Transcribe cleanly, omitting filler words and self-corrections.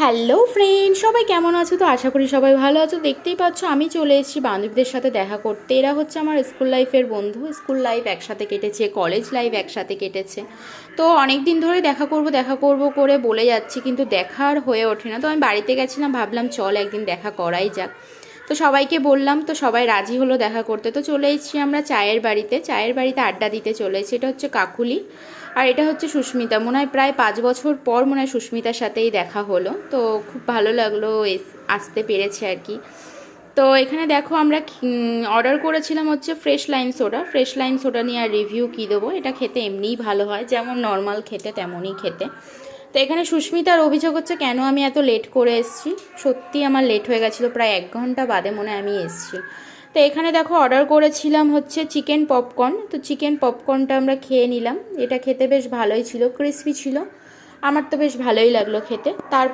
Hello friend, সবাই কেমন আছো? তো আশা করি সবাই ভালো আছো। দেখতেই পাচ্ছ আমি চলে এসেছি বান্ধবীদের সাথে দেখা করতে। এরা হচ্ছে আমার স্কুল লাইফের বন্ধু। স্কুল লাইফ একসাথে কেটেছে, কলেজ লাইফ একসাথে কেটেছে। তো অনেক দিন ধরে দেখা করব করে বলে যাচ্ছি, কিন্তু দেখা আর হয়ে ওঠে না। তো আমি বাড়িতে গেছিলাম, ভাবলাম চল একদিন দেখা করাই যাক। তো সবাইকে বললাম, তো সবাই রাজি হলো দেখা করতে। তো চলে এসেছি আমরা চায়ের বাড়িতে আড্ডা দিতে চলে এসেছি। এটা হচ্ছে কাকুলি আর এটা হচ্ছে সুস্মিতা। মনে হয় প্রায় 5 বছর পর মনে হয় সুস্মিতার সাথেই দেখা হলো। তো খুব ভালো লাগলো আসতে পেরেছে আর কি। তো এখানে দেখো আমরা অর্ডার করেছিলাম হচ্ছে ফ্রেশ লাইম সোডা নিয়ে আর রিভিউ কী দেবো, এটা খেতে এমনিই ভালো হয়, যেমন নর্মাল খেতে তেমনই খেতে। তো এখানে সুস্মিতার অভিযোগ হচ্ছে কেন আমি এত লেট করে এসেছি। সত্যি আমার লেট হয়ে গেছিলো, প্রায় 1 ঘন্টা বাদে মনে হয় আমি এসেছি। তো এখানে দেখো অর্ডার করেছিলাম হচ্ছে চিকেন পপকর্ন। তো চিকেন পপকর্নটা আমরা খেয়ে নিলাম। এটা খেতে বেশ ভালোই ছিল, ক্রিসপি ছিল। আমার তো বেশ ভালোই লাগলো খেতে। তার